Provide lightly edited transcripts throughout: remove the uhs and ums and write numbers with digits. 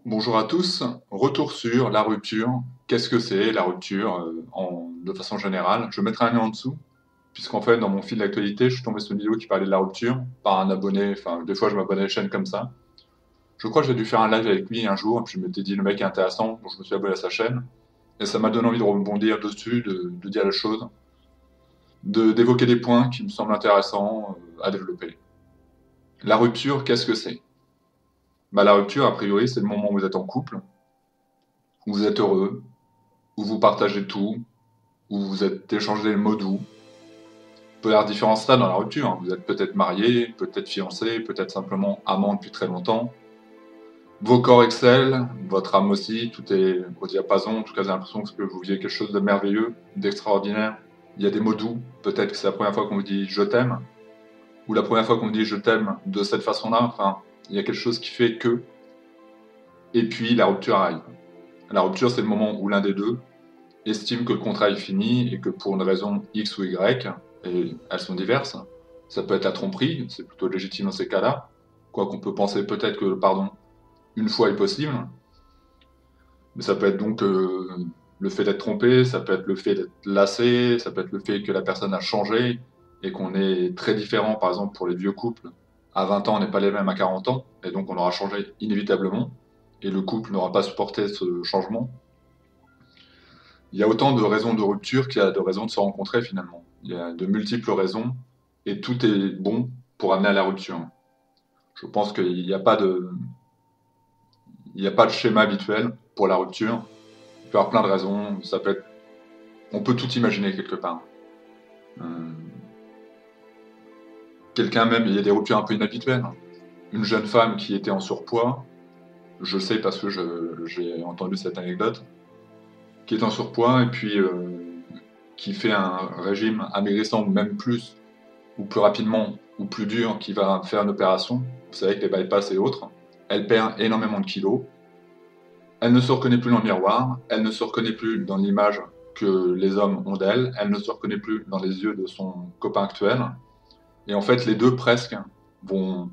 Bonjour à tous, retour sur la rupture. Qu'est-ce que c'est la rupture de façon générale? Je mettrai un lien en dessous, puisqu'en fait dans mon fil d'actualité, je suis tombé sur une vidéo qui parlait de la rupture par un abonné, enfin des fois je m'abonne à des chaînes comme ça. Je crois que j'ai dû faire un live avec lui un jour, et puis je m'étais dit le mec est intéressant, donc je me suis abonné à sa chaîne, et ça m'a donné envie de rebondir dessus, de dire les choses, d'évoquer des points qui me semblent intéressants à développer. La rupture, qu'est-ce que c'est? Bah, la rupture, a priori, c'est le moment où vous êtes en couple, où vous êtes heureux, où vous partagez tout, où vous êtes échangé les mots doux. Il peut y avoir différents stades dans la rupture, hein. Vous êtes peut-être marié, peut-être fiancé, peut-être simplement amant depuis très longtemps. Vos corps excellent, votre âme aussi, tout est au diapason. En tout cas, j'ai l'impression que vous vivez quelque chose de merveilleux, d'extraordinaire. Il y a des mots doux, peut-être que c'est la première fois qu'on vous dit je t'aime, ou la première fois qu'on vous dit je t'aime de cette façon-là. Enfin, il y a quelque chose qui fait que. Et puis la rupture arrive. La rupture, c'est le moment où l'un des deux estime que le contrat est fini et que pour une raison X ou Y, et elles sont diverses, ça peut être la tromperie, c'est plutôt légitime dans ces cas-là, quoi qu'on peut penser peut-être que le pardon une fois est possible, mais ça peut être donc le fait d'être trompé, ça peut être le fait d'être lassé, ça peut être le fait que la personne a changé et qu'on est très différent, par exemple pour les vieux couples, à 20 ans on n'est pas les mêmes à 40 ans, et donc on aura changé inévitablement, et le couple n'aura pas supporté ce changement. Il y a autant de raisons de rupture qu'il y a de raisons de se rencontrer finalement. Il y a de multiples raisons et tout est bon pour amener à la rupture. Je pense qu'il n'y a pas de, il n'y a pas de schéma habituel pour la rupture. Il peut y avoir plein de raisons. Ça peut être, on peut tout imaginer quelque part. Euh, Quelqu'un même, il y a des ruptures un peu inhabituelles. Une jeune femme qui était en surpoids, je sais parce que j'ai entendu cette anecdote, qui est en surpoids et puis qui fait un régime amaigrissant ou même plus ou plus rapidement ou plus dur qui va faire une opération, vous savez, avec les bypass et autres, elle perd énormément de kilos, elle ne se reconnaît plus dans le miroir, elle ne se reconnaît plus dans l'image que les hommes ont d'elle, elle ne se reconnaît plus dans les yeux de son copain actuel, et en fait les deux presque vont,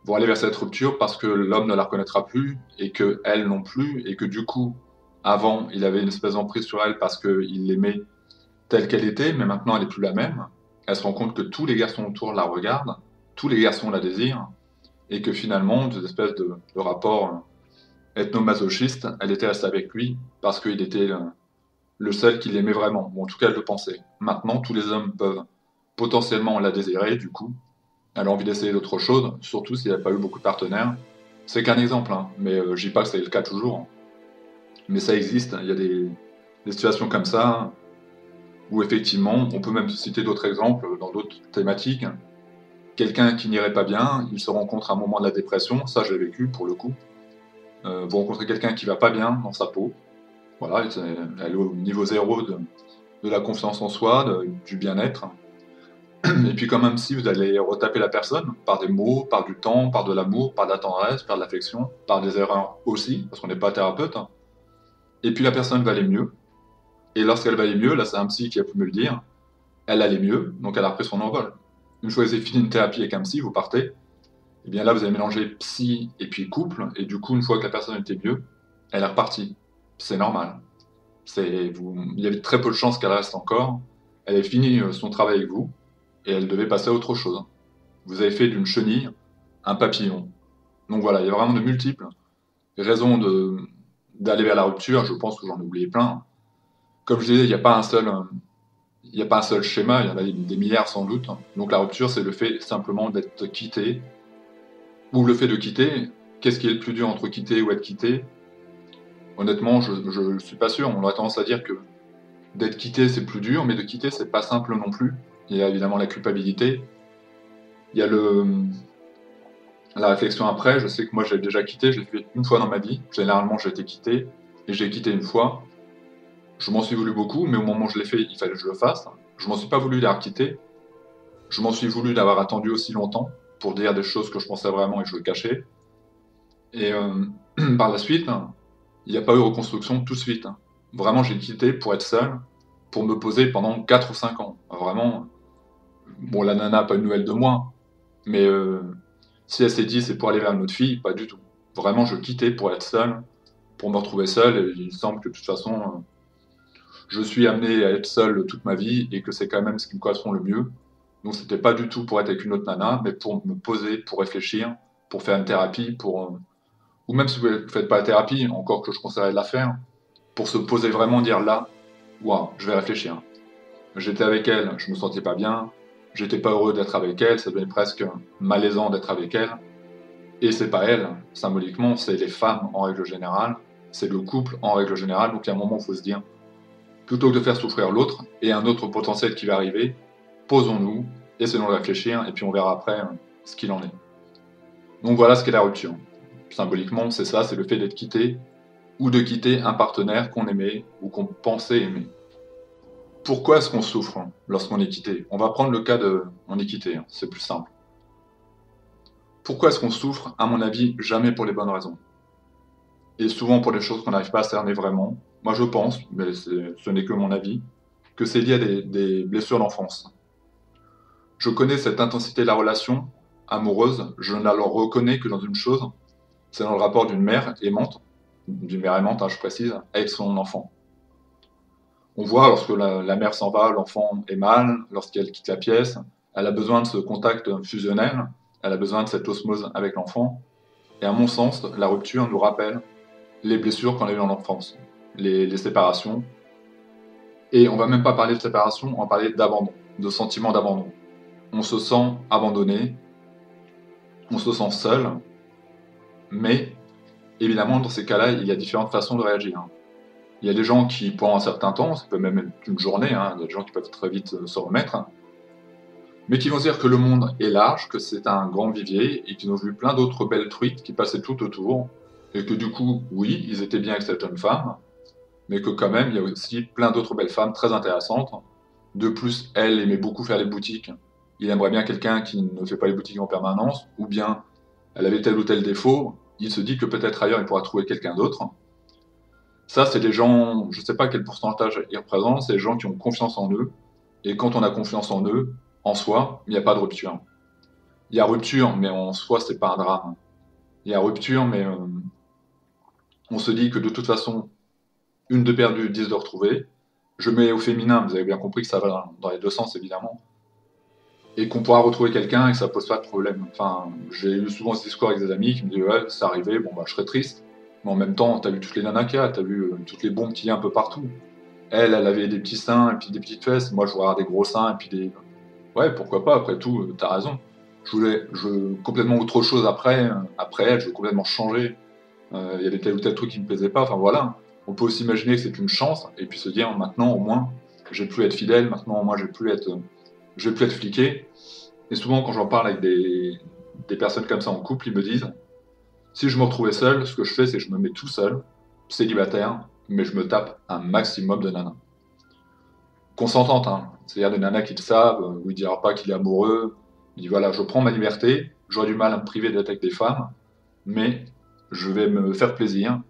vont aller vers cette rupture parce que l'homme ne la reconnaîtra plus, et que elle non plus, et que du coup, avant, il avait une espèce d'emprise sur elle parce qu'il l'aimait telle qu'elle était, mais maintenant elle n'est plus la même. Elle se rend compte que tous les garçons autour la regardent, tous les garçons la désirent, et que finalement, des espèces de rapports ethno-masochistes, elle était restée avec lui parce qu'il était le seul qui l'aimait vraiment, ou en tout cas elle le pensait. Maintenant, tous les hommes peuvent potentiellement la désirer, du coup, elle a envie d'essayer d'autres choses, surtout s'il n'y a pas eu beaucoup de partenaires. C'est qu'un exemple, hein, mais je dis pas que c'est le cas toujours, hein. Mais ça existe, il y a des situations comme ça, où effectivement, on peut même citer d'autres exemples dans d'autres thématiques. Quelqu'un qui n'irait pas bien, il se rencontre à un moment de la dépression, ça je l'ai vécu pour le coup. Vous rencontrez quelqu'un qui va pas bien dans sa peau, voilà, elle est au niveau zéro de la confiance en soi, du bien-être. Et puis quand même si vous allez retaper la personne par des mots, par du temps, par de l'amour, par de la tendresse, par de l'affection, par des erreurs aussi, parce qu'on n'est pas thérapeute. Et puis la personne va aller mieux. Et lorsqu'elle va aller mieux, là c'est un psy qui a pu me le dire, elle allait mieux, donc elle a repris son envol. Une fois que vous avez fini une thérapie avec un psy, vous partez, et bien là vous avez mélangé psy et puis couple, et du coup une fois que la personne était mieux, elle est repartie. C'est normal. Il y avait très peu de chances qu'elle reste encore. Elle a fini son travail avec vous, et elle devait passer à autre chose. Vous avez fait d'une chenille un papillon. Donc voilà, il y a vraiment de multiples raisons d'aller vers la rupture, je pense que j'en ai oublié plein. Comme je disais, il n'y a pas un seul schéma, il y en a des milliards sans doute. Donc la rupture, c'est le fait simplement d'être quitté, ou le fait de quitter. Qu'est-ce qui est le plus dur entre quitter ou être quitté? Honnêtement, je ne suis pas sûr. On aurait tendance à dire que d'être quitté, c'est plus dur, mais de quitter, c'est pas simple non plus. Il y a évidemment la culpabilité. Il y a la réflexion après. Je sais que moi, j'ai déjà quitté, je l'ai fait une fois dans ma vie. Généralement, j'ai été quitté, et j'ai quitté une fois. Je m'en suis voulu beaucoup, mais au moment où je l'ai fait, il fallait que je le fasse. Je m'en suis pas voulu d'avoir quitté. Je m'en suis voulu d'avoir attendu aussi longtemps pour dire des choses que je pensais vraiment et que je le cachais. Et par la suite, il n'y a pas eu reconstruction tout de suite. Vraiment, j'ai quitté pour être seul, pour me poser pendant 4 ou 5 ans. Vraiment, bon, la nana n'a pas de nouvelles de moi, mais si elle s'est dit c'est pour aller vers une autre fille, pas du tout. Vraiment, je quittais pour être seul, pour me retrouver seul. Et il semble que de toute façon, je suis amené à être seul toute ma vie et que c'est quand même ce qui me correspond le mieux. Donc c'était pas du tout pour être avec une autre nana, mais pour me poser, pour réfléchir, pour faire une thérapie, ou même si vous ne faites pas la thérapie, encore que je conseillerais de la faire, pour se poser vraiment, dire là, waouh, je vais réfléchir. J'étais avec elle, je me sentais pas bien, j'étais pas heureux d'être avec elle, ça devenait presque malaisant d'être avec elle. Et c'est pas elle, symboliquement, c'est les femmes en règle générale, c'est le couple en règle générale, donc il y a un moment où il faut se dire, plutôt que de faire souffrir l'autre et un autre potentiel qui va arriver, posons-nous, essayons de réfléchir, et puis on verra après ce qu'il en est. Donc voilà ce qu'est la rupture. Symboliquement, c'est ça, c'est le fait d'être quitté, ou de quitter un partenaire qu'on aimait, ou qu'on pensait aimer. Pourquoi est-ce qu'on souffre lorsqu'on est quitté? On va prendre le cas de on est quitté, c'est plus simple. Pourquoi est-ce qu'on souffre? À mon avis, jamais pour les bonnes raisons. Et souvent pour des choses qu'on n'arrive pas à cerner vraiment. Moi je pense, mais ce n'est que mon avis, que c'est lié à des blessures d'enfance. Je connais cette intensité de la relation amoureuse, je ne la reconnais que dans une chose, c'est dans le rapport d'une mère aimante, je précise, avec son enfant. On voit lorsque la mère s'en va, l'enfant est mal, lorsqu'elle quitte la pièce, elle a besoin de ce contact fusionnel, elle a besoin de cette osmose avec l'enfant. Et à mon sens, la rupture nous rappelle les blessures qu'on a eues en enfance, les séparations. Et on va même pas parler de séparation, on va parler d'abandon, de sentiment d'abandon. On se sent abandonné, on se sent seul, mais évidemment, dans ces cas-là, il y a différentes façons de réagir. Il y a des gens qui, pendant un certain temps, ça peut même être une journée, il y a des gens qui peuvent très vite se remettre, mais qui vont se dire que le monde est large, que c'est un grand vivier, et qu'ils ont vu plein d'autres belles truites qui passaient tout autour, et que du coup, oui, ils étaient bien avec cette jeune femme, mais que quand même, il y a aussi plein d'autres belles femmes très intéressantes. De plus, elle aimait beaucoup faire les boutiques. Il aimerait bien quelqu'un qui ne fait pas les boutiques en permanence, ou bien elle avait tel ou tel défaut, il se dit que peut-être ailleurs il pourra trouver quelqu'un d'autre. Ça, c'est des gens, je ne sais pas quel pourcentage ils représentent, c'est des gens qui ont confiance en eux, et quand on a confiance en eux, en soi, il n'y a pas de rupture. Il y a rupture, mais en soi, c'est pas un drame. Il y a rupture, mais on se dit que de toute façon, une de perdue, 10 de retrouvée. Je mets au féminin, vous avez bien compris que ça va dans les deux sens, évidemment. Et qu'on pourra retrouver quelqu'un et que ça pose pas de problème. Enfin, j'ai eu souvent ce discours avec des amis qui me disaient ouais, c'est arrivé, bon bah je serais triste. Mais en même temps, t'as vu toutes les nanas qu'il y a, t'as vu toutes les bombes qu'il y a un peu partout. Elle avait des petits seins et puis des petites fesses. Moi, je voulais avoir des gros seins et puis des. Ouais, pourquoi pas, après tout, t'as raison. Je complètement autre chose après elle, je veux complètement changer. Il y avait tel ou tel truc qui me plaisait pas, enfin voilà. On peut aussi imaginer que c'est une chance et puis se dire maintenant au moins je vais plus être fidèle, maintenant au moins je vais plus être fliqué. Et souvent quand j'en parle avec des personnes comme ça en couple, ils me disent si je me retrouvais seul, ce que je fais c'est que je me mets tout seul, célibataire, mais je me tape un maximum de nanas. Qu'on s'entende, hein. C'est-à-dire des nanas qui le savent, où il dira pas qu'il est amoureux, il dit voilà, je prends ma liberté, j'aurais du mal à me priver d'être avec des femmes, mais je vais me faire plaisir,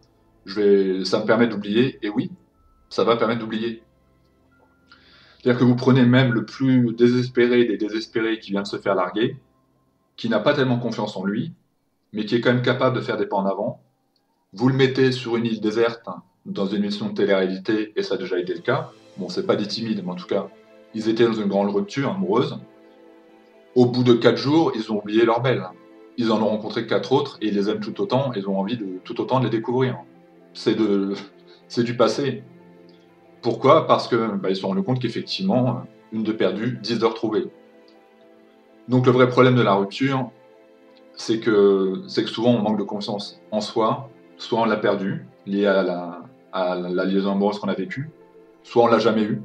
ça me permet d'oublier, et oui, ça va permettre d'oublier. C'est-à-dire que vous prenez même le plus désespéré des désespérés qui vient de se faire larguer, qui n'a pas tellement confiance en lui, mais qui est quand même capable de faire des pas en avant, vous le mettez sur une île déserte, dans une émission de télé-réalité, et ça a déjà été le cas, bon, c'est pas des timides, mais en tout cas, ils étaient dans une grande rupture amoureuse, au bout de 4 jours, ils ont oublié leur belle. Ils en ont rencontré 4 autres, et ils les aiment tout autant, et ils ont envie de tout autant de les découvrir. C'est de, c'est du passé. Pourquoi? Parce que ils se sont rendus compte qu'effectivement, une de perdue, 10 de retrouvée. Donc le vrai problème de la rupture, c'est que souvent on manque de confiance en soi, soit on l'a perdu, lié à la liaison amoureuse qu'on a vécue, soit on l'a jamais eu.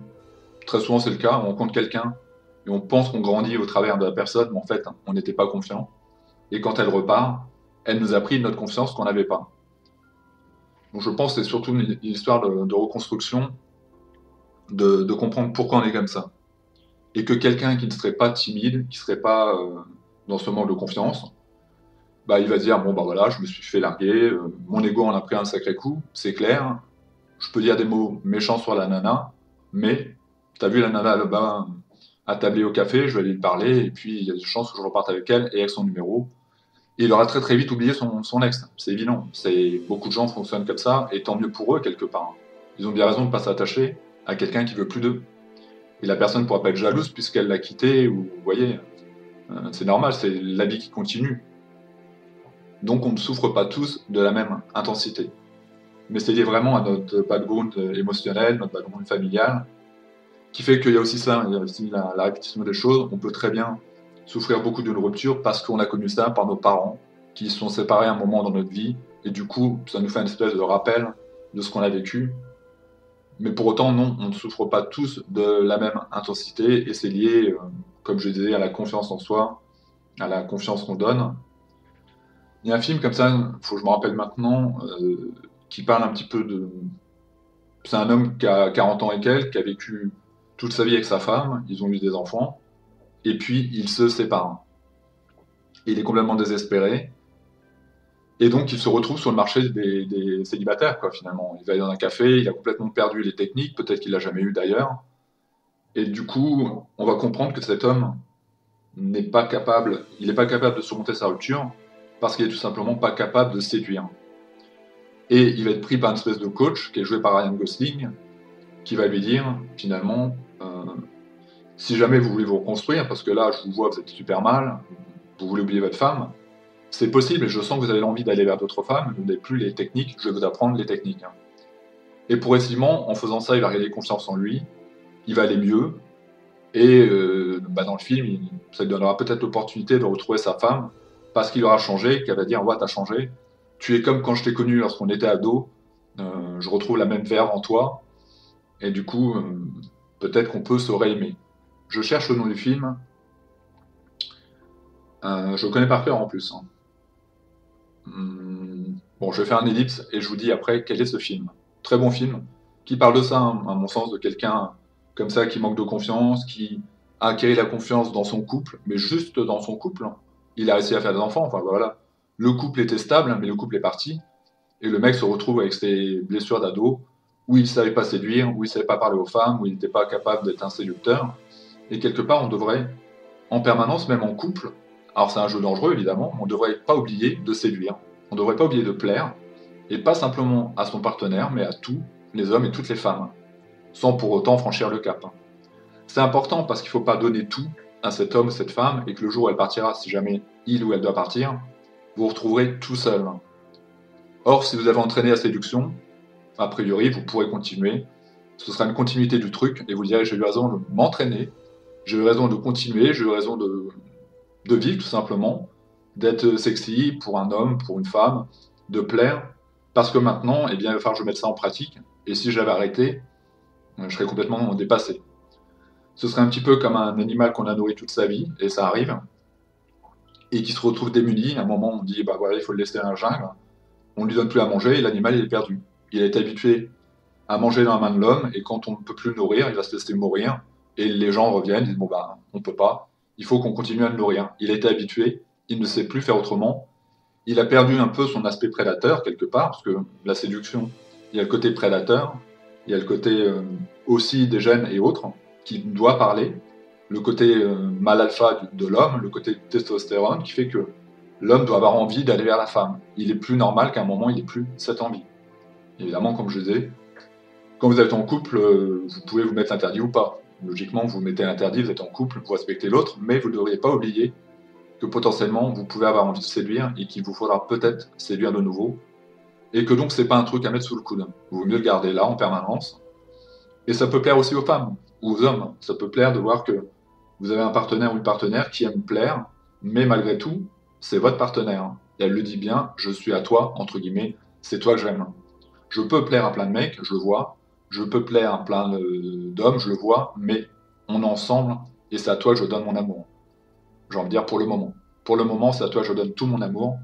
Très souvent c'est le cas, on rencontre quelqu'un et on pense qu'on grandit au travers de la personne, mais en fait on n'était pas confiant. Et quand elle repart, elle nous a pris notre confiance qu'on n'avait pas. Donc je pense que c'est surtout une histoire de reconstruction, de comprendre pourquoi on est comme ça. Et que quelqu'un qui ne serait pas timide, qui ne serait pas dans ce manque de confiance, il va se dire bon bah voilà, je me suis fait larguer, mon ego en a pris un sacré coup, c'est clair. Je peux dire des mots méchants sur la nana, mais t'as vu la nana là-bas attablée au café, je vais aller lui parler, et puis il y a des chances que je reparte avec elle et avec son numéro. Et il aura très très vite oublié son ex, c'est évident. Beaucoup de gens fonctionnent comme ça, et tant mieux pour eux quelque part. Ils ont bien raison de ne pas s'attacher à quelqu'un qui veut plus d'eux. Et la personne ne pourra pas être jalouse puisqu'elle l'a quitté, ou vous voyez, c'est normal, c'est la vie qui continue. Donc on ne souffre pas tous de la même intensité. Mais c'est lié vraiment à notre background émotionnel, notre background familial, qui fait qu'il y a aussi ça, il y a aussi la répétition des choses. On peut très bien souffrir beaucoup d'une rupture parce qu'on a connu ça par nos parents, qui se sont séparés à un moment dans notre vie, et du coup, ça nous fait une espèce de rappel de ce qu'on a vécu. Mais pour autant, non, on ne souffre pas tous de la même intensité, et c'est lié, comme je disais, à la confiance en soi, à la confiance qu'on donne. Il y a un film comme ça, il faut que je me rappelle maintenant, qui parle un petit peu de... C'est un homme qui a 40 ans et quelques, qui a vécu toute sa vie avec sa femme, ils ont eu des enfants, et puis ils se séparent. Il est complètement désespéré, et donc il se retrouve sur le marché des célibataires, quoi, finalement. Il va aller dans un café, il a complètement perdu les techniques, peut-être qu'il l'a jamais eu d'ailleurs, et du coup, on va comprendre que cet homme n'est pas capable, il n'est pas capable de surmonter sa rupture, parce qu'il est tout simplement pas capable de séduire. Et il va être pris par une espèce de coach, qui est joué par Ryan Gosling, qui va lui dire, finalement, si jamais vous voulez vous reconstruire, parce que là, je vous vois, vous êtes super mal, vous voulez oublier votre femme, c'est possible, et je sens que vous avez l'envie d'aller vers d'autres femmes, vous n'avez plus les techniques, je vais vous apprendre les techniques. Et progressivement, en faisant ça, il va gagner confiance en lui, il va aller mieux, et dans le film, ça lui donnera peut-être l'opportunité de retrouver sa femme, parce qu'il aura changé, qu'elle va dire, ouais, t'as changé, tu es comme quand je t'ai connu lorsqu'on était ado, je retrouve la même verve en toi, et du coup, peut-être qu'on peut se réaimer. Je cherche le nom du film, je le connais par cœur en plus, hein. Bon, je vais faire un ellipse et je vous dis après quel est ce film. Très bon film, qui parle de ça, hein, à mon sens, de quelqu'un comme ça qui manque de confiance, qui a acquis la confiance dans son couple, mais juste dans son couple, hein. Il a réussi à faire des enfants, enfin voilà. Le couple était stable, mais le couple est parti, et le mec se retrouve avec ses blessures d'ado, où il ne savait pas séduire, où il ne savait pas parler aux femmes, où il n'était pas capable d'être un séducteur. Et quelque part, on devrait, en permanence, même en couple, alors c'est un jeu dangereux évidemment, mais on ne devrait pas oublier de séduire. On ne devrait pas oublier de plaire, et pas simplement à son partenaire, mais à tous les hommes et toutes les femmes, sans pour autant franchir le cap. C'est important parce qu'il ne faut pas donner tout à cet homme ou cette femme, et que le jour où elle partira, si jamais il ou elle doit partir, vous vous retrouverez tout seul. Or, si vous avez entraîné la séduction, a priori, vous pourrez continuer. Ce sera une continuité du truc, et vous direz, j'ai eu raison de m'entraîner, j'ai eu raison de continuer, j'ai eu raison de vivre tout simplement, d'être sexy pour un homme, pour une femme, de plaire, parce que maintenant, eh bien, il va falloir que je mette ça en pratique, et si j'avais arrêté, je serais complètement dépassé. Ce serait un petit peu comme un animal qu'on a nourri toute sa vie, et ça arrive, et qui se retrouve démuni. À un moment, on dit, bah voilà, il faut le laisser dans la jungle, on ne lui donne plus à manger, et l'animal, il est perdu. Il a été habitué à manger dans la main de l'homme, et quand on ne peut plus le nourrir, il va se laisser mourir, et les gens reviennent, ils disent, bon bah, on peut pas, il faut qu'on continue à le nourrir. Il a été habitué, il ne sait plus faire autrement, il a perdu un peu son aspect prédateur, quelque part, parce que la séduction, il y a le côté prédateur, il y a le côté aussi des gènes et autres, qui doit parler, le côté mâle alpha de l'homme, le côté testostérone, qui fait que l'homme doit avoir envie d'aller vers la femme. Il est plus normal qu'à un moment, il n'ait plus cette envie. Évidemment, comme je disais, quand vous êtes en couple, vous pouvez vous mettre interdit ou pas. Logiquement, vous mettez interdit, vous êtes en couple, vous respectez l'autre, mais vous ne devriez pas oublier que potentiellement, vous pouvez avoir envie de séduire et qu'il vous faudra peut-être séduire de nouveau, et que donc, c'est pas un truc à mettre sous le coude. Il vaut mieux le garder là, en permanence. Et ça peut plaire aussi aux femmes, ou aux hommes. Ça peut plaire de voir que vous avez un partenaire ou une partenaire qui aime plaire, mais malgré tout, c'est votre partenaire. Et elle le dit bien, je suis à toi, entre guillemets, c'est toi que j'aime. Je peux plaire à plein de mecs, je le vois, je peux plaire à plein d'hommes, je le vois, mais on est ensemble, et c'est à toi que je donne mon amour. J'ai envie de dire pour le moment. Pour le moment, c'est à toi que je donne tout mon amour.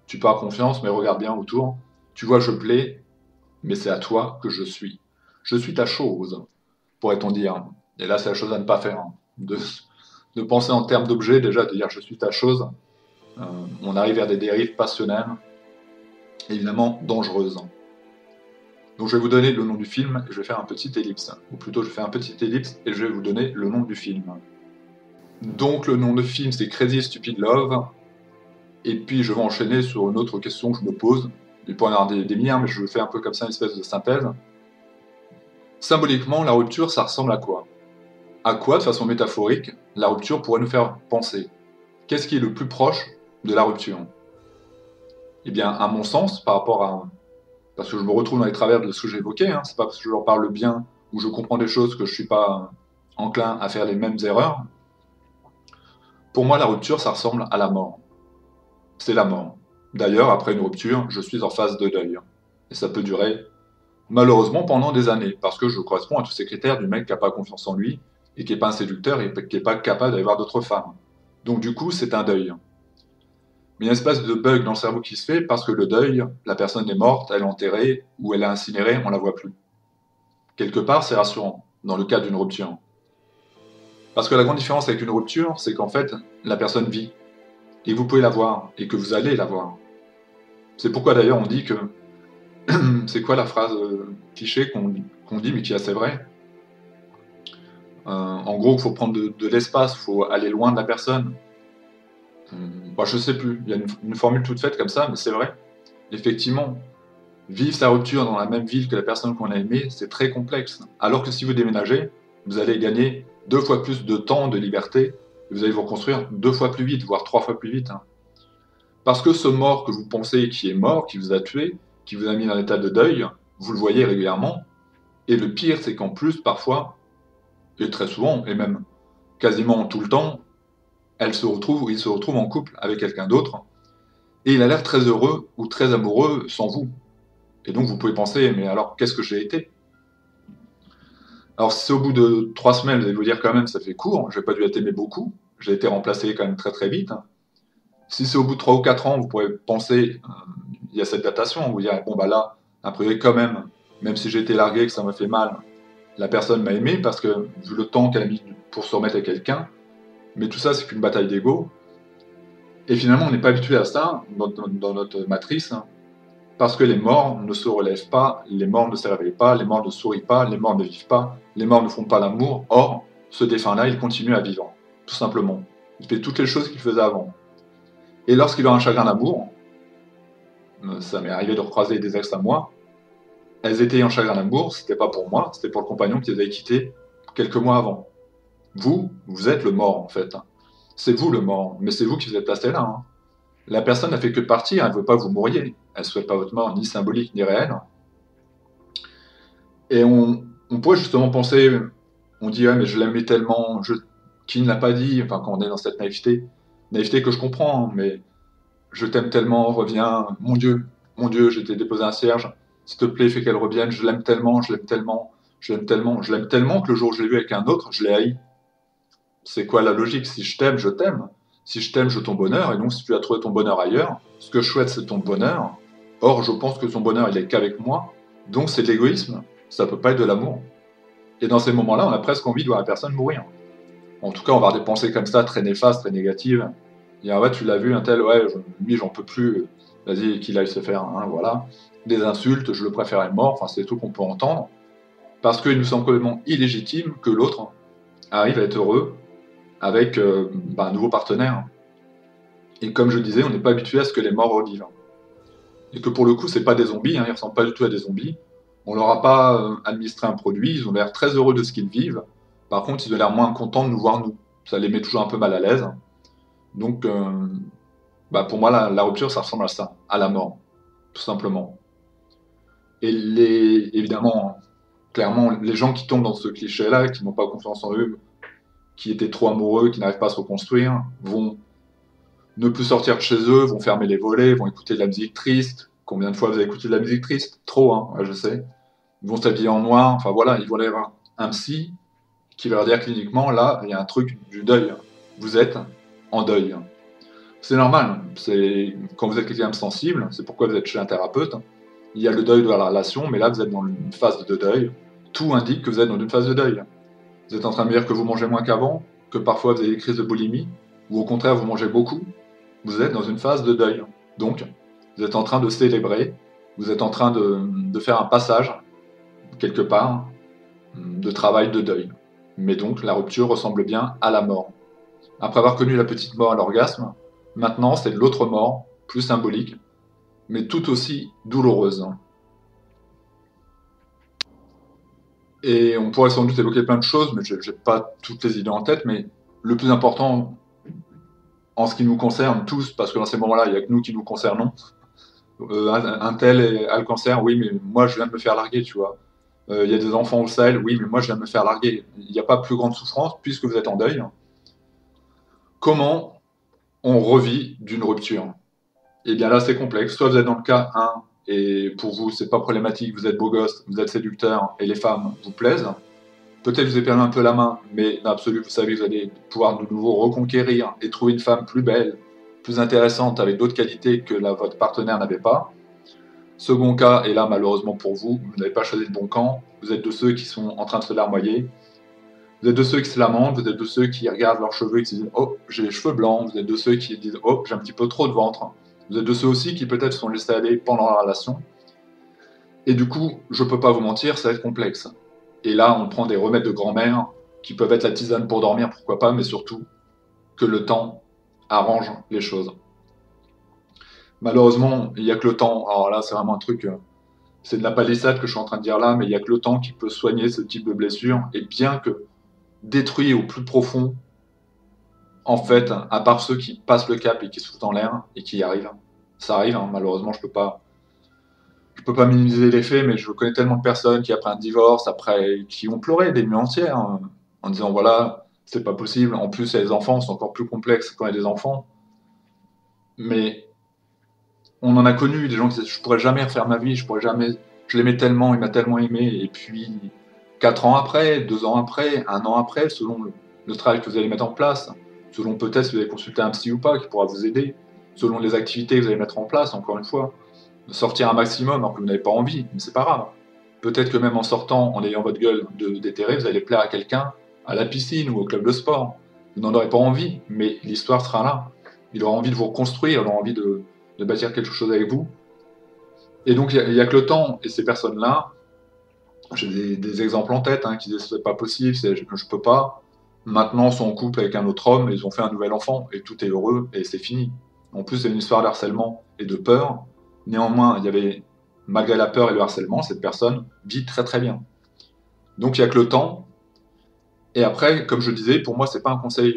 Tu peux avoir confiance, mais regarde bien autour. Tu vois, je plais, mais c'est à toi que je suis. Je suis ta chose, pourrait-on dire. Et là, c'est la chose à ne pas faire, hein. De penser en termes d'objet, déjà, de dire je suis ta chose. On arrive vers des dérives passionnelles, évidemment dangereuses. Donc je vais vous donner le nom du film et je vais faire un petit ellipse. Ou plutôt, je fais un petit ellipse et je vais vous donner le nom du film. Donc le nom du film, c'est Crazy Stupid Love. Et puis je vais enchaîner sur une autre question que je me pose. Il pourrait y en avoir des milliards, mais je fais un peu comme ça une espèce de synthèse. Symboliquement, la rupture, ça ressemble à quoi? À quoi, de façon métaphorique, la rupture pourrait nous faire penser? Qu'est-ce qui est le plus proche de la rupture? Eh bien, à mon sens, par rapport à... Parce que je me retrouve dans les travers de ce que j'ai évoqué, hein, c'est pas parce que je leur parle bien ou je comprends des choses que je suis pas enclin à faire les mêmes erreurs. Pour moi, la rupture, ça ressemble à la mort. C'est la mort. D'ailleurs, après une rupture, je suis en phase de deuil. Et ça peut durer, malheureusement, pendant des années, parce que je corresponds à tous ces critères du mec qui n'a pas confiance en lui, et qui n'est pas un séducteur, et qui n'est pas capable d'aller voir d'autres femmes. Donc du coup, c'est un deuil. Mais il y a une espèce de bug dans le cerveau qui se fait, parce que le deuil, la personne est morte, elle est enterrée, ou elle est incinérée, on la voit plus. Quelque part, c'est rassurant, dans le cas d'une rupture. Parce que la grande différence avec une rupture, c'est qu'en fait, la personne vit, et vous pouvez la voir, et que vous allez la voir. C'est pourquoi d'ailleurs on dit que c'est quoi la phrase cliché qu'on dit, mais qui est assez vraie? En gros, il faut prendre de l'espace, il faut aller loin de la personne. Bah, je sais plus, il y a une formule toute faite comme ça, mais c'est vrai. Effectivement, vivre sa rupture dans la même ville que la personne qu'on a aimée, c'est très complexe. Alors que si vous déménagez, vous allez gagner 2 fois plus de temps, de liberté, et vous allez vous reconstruire 2 fois plus vite, voire 3 fois plus vite. Hein. Parce que ce mort que vous pensez qui est mort, qui vous a tué, qui vous a mis dans un état de deuil, vous le voyez régulièrement. Et le pire, c'est qu'en plus, parfois, et très souvent, et même quasiment tout le temps, elle se retrouve ou il se retrouve en couple avec quelqu'un d'autre, et il a l'air très heureux ou très amoureux sans vous. Et donc vous pouvez penser, mais alors qu'est-ce que j'ai été? Alors si c'est au bout de 3 semaines, vous allez vous dire quand même, ça fait court, j'ai pas dû être aimé beaucoup, j'ai été remplacé quand même très très vite. Si c'est au bout de 3 ou 4 ans, vous pourrez penser, il y a cette datation, vous direz, bon bah là, a priori quand même si j'ai été largué, que ça m'a fait mal, la personne m'a aimé parce que vu le temps qu'elle a mis pour se remettre à quelqu'un, mais tout ça c'est qu'une bataille d'ego. Et finalement on n'est pas habitué à ça dans notre matrice, hein, parce que les morts ne se relèvent pas, les morts ne se réveillent pas, les morts ne sourient pas, les morts ne vivent pas, les morts ne font pas l'amour. Or, ce défunt-là, il continue à vivre, tout simplement. Il fait toutes les choses qu'il faisait avant. Et lorsqu'il a un chagrin d'amour, ça m'est arrivé de recroiser des ex à moi, elles étaient en chagrin d'amour, c'était pas pour moi, c'était pour le compagnon qui les avait quittés quelques mois avant. Vous êtes le mort en fait. C'est vous le mort, mais c'est vous qui vous êtes placé là. Hein. La personne n'a fait que de partir, elle ne veut pas que vous mouriez. Elle ne souhaite pas votre mort, ni symbolique, ni réelle. Et on pourrait justement penser, on dit, ouais, mais je l'aimais tellement, qui ne l'a pas dit, enfin, quand on est dans cette naïveté que je comprends, hein, mais je t'aime tellement, reviens, mon Dieu, j'ai été déposé un cierge, s'il te plaît, fais qu'elle revienne, je l'aime tellement, je l'aime tellement, je l'aime tellement, je l'aime tellement que le jour où je l'ai vu avec un autre, je l'ai haï. C'est quoi la logique? Si je t'aime, je t'aime. Si je t'aime, je veux ton bonheur, et donc si tu as trouvé ton bonheur ailleurs, ce que je souhaite, c'est ton bonheur. Or, je pense que son bonheur, il est qu'avec moi, donc c'est de l'égoïsme, ça peut pas être de l'amour. Et dans ces moments-là, on a presque envie de voir la personne mourir. En tout cas, on va avoir des pensées comme ça, très néfastes, très négatives. Et ouais, tu l'as vu, un tel, ouais, lui, j'en peux plus, vas-y, qu'il aille se faire, hein, voilà. Des insultes, je le préférais mort, enfin, c'est tout qu'on peut entendre. Parce qu'il nous semble complètement illégitime que l'autre arrive à être heureux avec un nouveau partenaire. Et comme je disais, on n'est pas habitué à ce que les morts revivent. Et que pour le coup, c'est pas des zombies, hein, ils ressemblent pas du tout à des zombies. On leur a pas administré un produit, ils ont l'air très heureux de ce qu'ils vivent. Par contre, ils ont l'air moins contents de nous voir nous. Ça les met toujours un peu mal à l'aise. Donc, pour moi, la rupture, ça ressemble à ça, à la mort, tout simplement. Et évidemment, clairement, les gens qui tombent dans ce cliché-là, qui n'ont pas confiance en eux, qui étaient trop amoureux, qui n'arrivent pas à se reconstruire, vont ne plus sortir de chez eux, vont fermer les volets, vont écouter de la musique triste. Combien de fois vous avez écouté de la musique triste? Trop, hein, ouais, je sais. Ils vont s'habiller en noir, enfin voilà, ils vont aller voir un psy qui va leur dire cliniquement, là, il y a un truc du deuil. Vous êtes en deuil. C'est normal, c'est quand vous êtes quelqu'un de sensible, c'est pourquoi vous êtes chez un thérapeute. Il y a le deuil de la relation, mais là, vous êtes dans une phase de deuil. Tout indique que vous êtes dans une phase de deuil. Vous êtes en train de me dire que vous mangez moins qu'avant, que parfois vous avez des crises de boulimie, ou au contraire, vous mangez beaucoup. Vous êtes dans une phase de deuil. Donc, vous êtes en train de célébrer, vous êtes en train de faire un passage, quelque part, de travail de deuil. Mais donc, la rupture ressemble bien à la mort. Après avoir connu la petite mort à l'orgasme, Maintenant, c'est l'autre mort, plus symbolique, mais tout aussi douloureuse. Et on pourrait sans doute évoquer plein de choses, mais j'ai pas toutes les idées en tête, mais le plus important, en ce qui nous concerne tous, parce que dans ces moments-là, il n'y a que nous qui nous concernons, un tel a le cancer, oui, mais moi je viens de me faire larguer, tu vois. Il y a des enfants au Sahel, oui, mais moi je viens de me faire larguer. Il n'y a pas plus grande souffrance puisque vous êtes en deuil. Comment on revit d'une rupture? Eh bien là, c'est complexe. Soit vous êtes dans le cas 1 et pour vous, c'est pas problématique, vous êtes beau gosse, vous êtes séducteur et les femmes vous plaisent. Peut-être vous avez perdu un peu la main, mais dans l'absolu, vous savez que vous allez pouvoir de nouveau reconquérir et trouver une femme plus belle, plus intéressante, avec d'autres qualités que votre partenaire n'avait pas. Second cas, et là malheureusement pour vous, vous n'avez pas choisi le bon camp, vous êtes de ceux qui sont en train de se larmoyer, vous êtes de ceux qui se lamentent, vous êtes de ceux qui regardent leurs cheveux et qui se disent « Oh, j'ai les cheveux blancs », vous êtes de ceux qui disent « Oh, j'ai un petit peu trop de ventre », vous êtes de ceux aussi qui peut-être sont laissés aller pendant la relation. Et du coup, je peux pas vous mentir, ça va être complexe. Et là, on prend des remèdes de grand-mère qui peuvent être la tisane pour dormir, pourquoi pas, mais surtout que le temps arrange les choses. Malheureusement, il n'y a que le temps. Alors là, c'est vraiment un truc, c'est de la palissade que je suis en train de dire là, mais il n'y a que le temps qui peut soigner ce type de blessure. Et bien que détruit au plus profond, en fait, à part ceux qui passent le cap et qui se foutent en l'air et qui y arrivent, ça arrive, hein, malheureusement, je peux pas minimiser les faits, mais je connais tellement de personnes qui, après un divorce, qui ont pleuré des nuits entières, hein, en disant voilà, c'est pas possible. En plus, il y a des enfants, c'est encore plus complexe quand il y a des enfants. Mais on en a connu des gens qui disaient je pourrais jamais refaire ma vie, je pourrais jamais, je l'aimais tellement, il m'a tellement aimé, et puis 4 ans après, 2 ans après, 1 an après, selon le travail que vous allez mettre en place, selon peut-être si vous allez consulter un psy ou pas qui pourra vous aider, selon les activités que vous allez mettre en place, encore une fois, de sortir un maximum alors que vous n'avez pas envie, mais c'est pas grave. Peut-être que même en sortant, en ayant votre gueule déterrée, vous allez plaire à quelqu'un à la piscine ou au club de sport. Vous n'en aurez pas envie, mais l'histoire sera là. Il aura envie de vous reconstruire, il aura envie de bâtir quelque chose avec vous. Et donc, il y a que le temps. Et ces personnes-là, j'ai des exemples en tête qui disaient c'est pas possible, je peux pas. Maintenant, ils sont en couple avec un autre homme, et ils ont fait un nouvel enfant, et tout est heureux, et c'est fini. En plus, c'est une histoire de harcèlement et de peur. Néanmoins, il y avait, malgré la peur et le harcèlement, cette personne vit très très bien. Donc, il n'y a que le temps. Et après, comme je disais, pour moi, c'est pas un conseil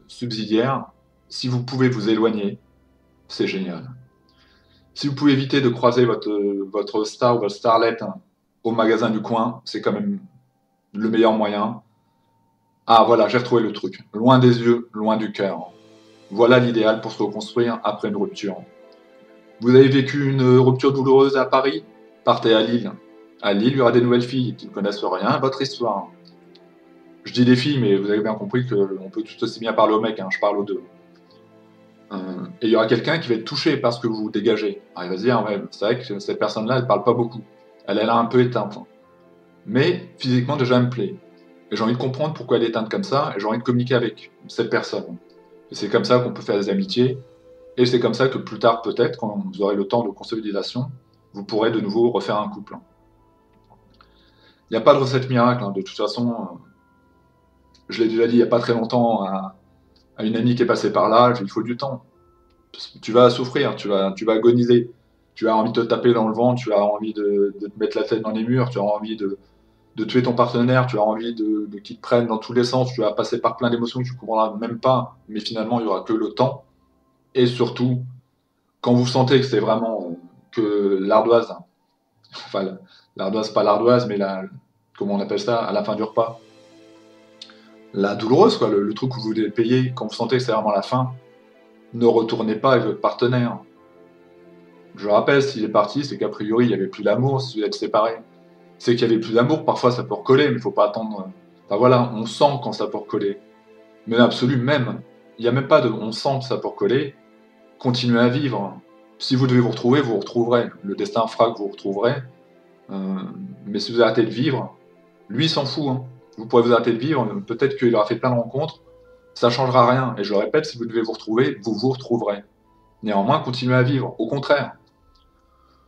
subsidiaire. Si vous pouvez vous éloigner, c'est génial. Si vous pouvez éviter de croiser votre star ou votre starlet au magasin du coin, c'est quand même le meilleur moyen. Ah voilà, j'ai retrouvé le truc. Loin des yeux, loin du cœur. Voilà l'idéal pour se reconstruire après une rupture. Vous avez vécu une rupture douloureuse à Paris? Partez à Lille. À Lille, il y aura des nouvelles filles qui ne connaissent rien à votre histoire. Je dis des filles, mais vous avez bien compris qu'on peut tout aussi bien parler aux mecs, je parle aux deux. Et il y aura quelqu'un qui va être touché par ce que vous dégagez. Alors il va se dire, ouais, c'est vrai que cette personne-là, elle parle pas beaucoup. Elle a l'air un peu éteinte. Mais physiquement, déjà, elle me plaît. Et j'ai envie de comprendre pourquoi elle est éteinte comme ça, et j'ai envie de communiquer avec cette personne. Et c'est comme ça qu'on peut faire des amitiés, et c'est comme ça que plus tard, peut-être, quand vous aurez le temps de consolidation, vous pourrez de nouveau refaire un couple. Il n'y a pas de recette miracle, de toute façon, je l'ai déjà dit il n'y a pas très longtemps à une amie qui est passée par là, il faut du temps. Tu vas souffrir, tu vas agoniser, tu as envie de te taper dans le ventre, tu as envie de te mettre la tête dans les murs, tu as envie de tuer ton partenaire, tu as envie de qu'il te prenne dans tous les sens, tu vas passer par plein d'émotions que tu ne comprendras même pas, mais finalement il n'y aura que le temps. Et surtout, quand vous sentez que c'est vraiment que l'ardoise, enfin l'ardoise, pas l'ardoise, mais comment on appelle ça, à la fin du repas, la douloureuse, quoi, le truc où vous devez payer, quand vous sentez que c'est vraiment la fin, ne retournez pas avec votre partenaire. Je rappelle, s'il est parti, c'est qu'a priori il n'y avait plus d'amour si vous êtes séparés. C'est qu'il y avait plus d'amour, parfois ça peut recoller, mais il ne faut pas attendre. Enfin voilà, on sent quand ça peut recoller. Mais l'absolu même, il n'y a même pas de on sent que ça peut recoller, continuez à vivre. Si vous devez vous retrouver, vous vous retrouverez. Le destin fera que vous vous retrouverez. Mais si vous arrêtez de vivre, lui il s'en fout. Vous pourrez vous arrêter de vivre, peut-être qu'il aura fait plein de rencontres, ça ne changera rien. Et je le répète, si vous devez vous retrouver, vous vous retrouverez. Néanmoins, continuez à vivre. Au contraire,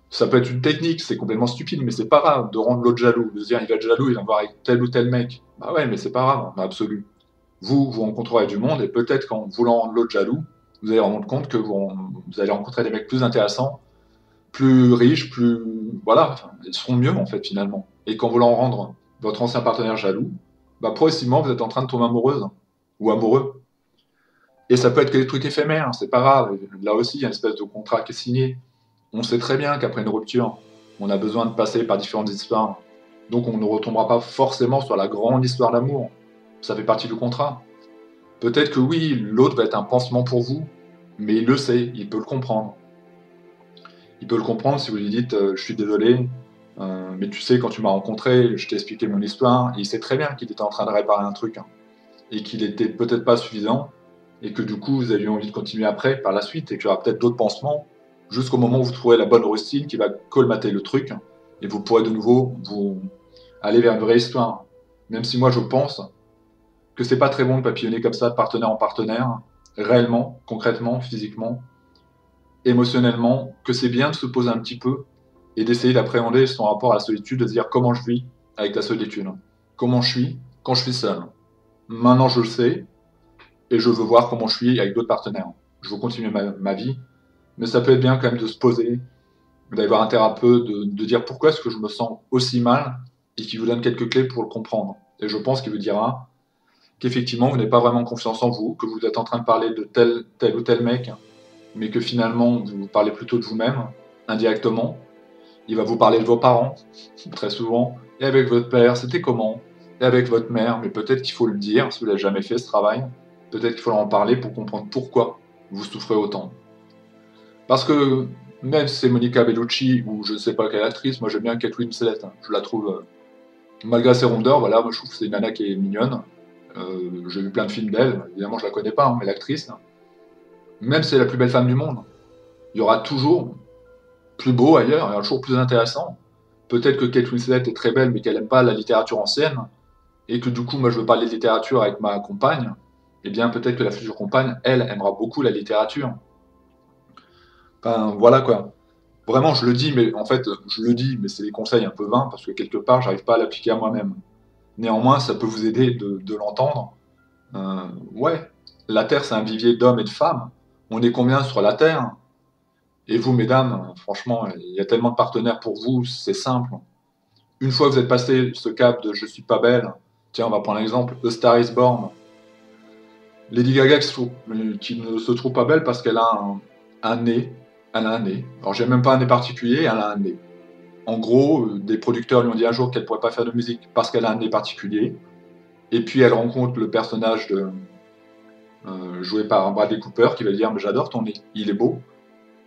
ça peut être une technique, c'est complètement stupide, mais c'est pas grave de rendre l'autre jaloux, de se dire il va être jaloux, il va voir avec tel ou tel mec. Bah ouais, mais c'est pas grave, dans l'absolu. Vous rencontrerez du monde et peut-être qu'en voulant rendre l'autre jaloux, vous allez vous rendre compte que vous allez rencontrer des mecs plus intéressants, plus riches, plus... Voilà, enfin, ils seront mieux, en fait, finalement. Et quand vous leur rendre votre ancien partenaire jaloux, bah, progressivement, vous êtes en train de tomber amoureuse ou amoureux. Et ça peut être que des trucs éphémères, hein, c'est pas grave. Là aussi, il y a une espèce de contrat qui est signé. On sait très bien qu'après une rupture, on a besoin de passer par différentes histoires. Donc on ne retombera pas forcément sur la grande histoire d'amour. Ça fait partie du contrat. Peut-être que oui, l'autre va être un pansement pour vous, mais il le sait, il peut le comprendre. Il peut le comprendre si vous lui dites je suis désolé, mais tu sais, quand tu m'as rencontré, je t'ai expliqué mon histoire, et il sait très bien qu'il était en train de réparer un truc, hein, et qu'il était peut-être pas suffisant, et que du coup vous avez eu envie de continuer après, par la suite, et qu'il y aura peut-être d'autres pansements, jusqu'au moment où vous trouverez la bonne rustine qui va colmater le truc, et vous pourrez de nouveau vous aller vers une vraie histoire. Même si moi je pense que c'est pas très bon de papillonner comme ça de partenaire en partenaire, réellement, concrètement, physiquement, émotionnellement, que c'est bien de se poser un petit peu et d'essayer d'appréhender son rapport à la solitude, de se dire comment je vis avec la solitude, comment je suis quand je suis seul. Maintenant je le sais et je veux voir comment je suis avec d'autres partenaires. Je veux continuer ma vie, mais ça peut être bien quand même de se poser, d'aller voir un thérapeute, de dire pourquoi est-ce que je me sens aussi mal et qui vous donne quelques clés pour le comprendre. Et je pense qu'il vous dira qu'effectivement vous n'avez pas vraiment confiance en vous, que vous êtes en train de parler de tel ou tel mec, mais que finalement vous parlez plutôt de vous-même, indirectement. Il va vous parler de vos parents, très souvent, et avec votre père, c'était comment, et avec votre mère, mais peut-être qu'il faut le dire, si vous l'avez jamais fait ce travail, peut-être qu'il faut en parler pour comprendre pourquoi vous souffrez autant. Parce que même si c'est Monica Bellucci ou je ne sais pas quelle actrice, moi j'aime bien Kate Winslet, hein. Je la trouve, malgré ses rondeurs, voilà, moi je trouve que c'est une nana qui est mignonne. J'ai vu plein de films d'elle, évidemment je la connais pas, hein, mais l'actrice, même si c'est la plus belle femme du monde, il y aura toujours plus beau ailleurs, il y aura toujours plus intéressant. Peut-être que Kate Winslet est très belle, mais qu'elle n'aime pas la littérature ancienne, et que du coup, moi, je veux parler de littérature avec ma compagne, eh bien, peut-être que la future compagne, elle, aimera beaucoup la littérature. Enfin, voilà quoi. Vraiment, je le dis, mais en fait, je le dis, mais c'est des conseils un peu vains, parce que quelque part, j'arrive pas à l'appliquer à moi-même. Néanmoins, ça peut vous aider de l'entendre. Ouais, la Terre, c'est un vivier d'hommes et de femmes. On est combien sur la Terre? Et vous, mesdames, franchement, il y a tellement de partenaires pour vous, c'est simple. Une fois que vous êtes passé ce cap de je suis pas belle, tiens, on va prendre l'exemple, A Star is Born. Lady Gaga qui ne se trouve pas belle parce qu'elle a un nez. Elle a un nez. Alors, j'ai même pas un nez particulier, elle a un nez. En gros, des producteurs lui ont dit un jour qu'elle pourrait pas faire de musique parce qu'elle a un nez particulier. Et puis, elle rencontre le personnage joué par Bradley Cooper qui va lui dire mais j'adore ton nez, il est beau.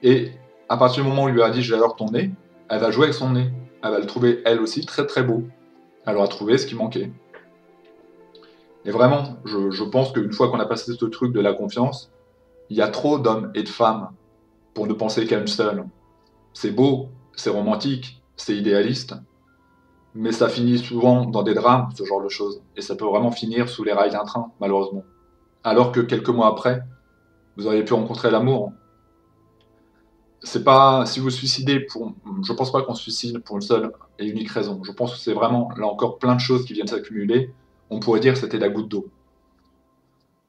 Et à partir du moment où il lui a dit j'adore ton nez, elle va jouer avec son nez. Elle va le trouver elle aussi très très beau. Elle aura trouvé ce qui manquait. Et vraiment, je pense qu'une fois qu'on a passé ce truc de la confiance, il y a trop d'hommes et de femmes pour ne penser qu'à une seule. C'est beau, c'est romantique, c'est idéaliste, mais ça finit souvent dans des drames, ce genre de choses. Et ça peut vraiment finir sous les rails d'un train, malheureusement. Alors que quelques mois après, vous auriez pu rencontrer l'amour. C'est pas, si vous suicidez pour, je pense pas qu'on se suicide pour une seule et unique raison. Je pense que c'est vraiment, là encore, plein de choses qui viennent s'accumuler. On pourrait dire que c'était la goutte d'eau.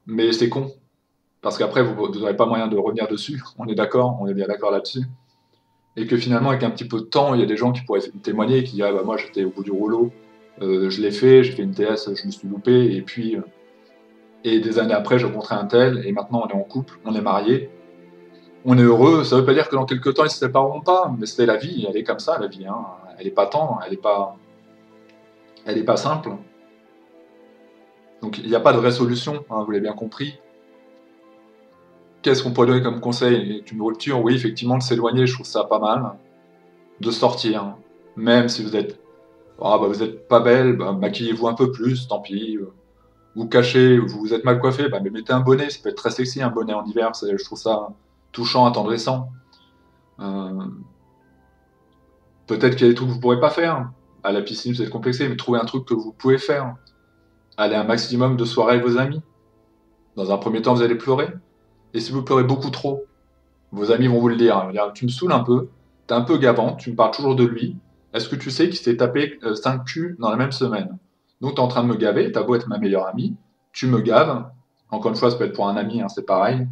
Mais c'est con, parce qu'après, vous n'aurez pas moyen de revenir dessus. On est d'accord, on est bien d'accord là-dessus. Et que finalement, avec un petit peu de temps, il y a des gens qui pourraient témoigner, qui diraient, bah, moi, j'étais au bout du rouleau, je l'ai fait, j'ai fait une TS, je me suis loupé, et puis, et des années après, j'ai rencontré un tel, et maintenant, on est en couple, on est mariés, on est heureux. Ça veut pas dire que dans quelques temps, ils se sépareront pas, mais c'est la vie, elle est comme ça, la vie, hein. Elle est pas tendre, elle est pas simple. Donc, il n'y a pas de vraie solution, hein, vous l'avez bien compris. Qu'est-ce qu'on pourrait donner comme conseil? Une rupture, oui, effectivement, de s'éloigner, je trouve ça pas mal. De sortir, même si vous êtes, ah, bah, vous êtes pas belle, bah, maquillez-vous un peu plus, tant pis. Vous cachez, vous vous êtes mal coiffé, bah, mais mettez un bonnet, ça peut être très sexy, un bonnet en hiver, je trouve ça touchant, attendrissant. Euh, Peut-être qu'il y a des trucs que vous ne pourrez pas faire. À la piscine, vous êtes complexé, mais trouvez un truc que vous pouvez faire. Allez un maximum de soirées avec vos amis. Dans un premier temps, vous allez pleurer. Et si vous pleurez beaucoup trop, vos amis vont vous le dire. Ils vont dire, tu me saoules un peu, t'es un peu gavant, tu me parles toujours de lui. Est-ce que tu sais qu'il s'est tapé 5 culs dans la même semaine? Donc tu es en train de me gaver, t'as beau être ma meilleure amie, tu me gaves. Encore une fois, ça peut être pour un ami, hein, c'est pareil.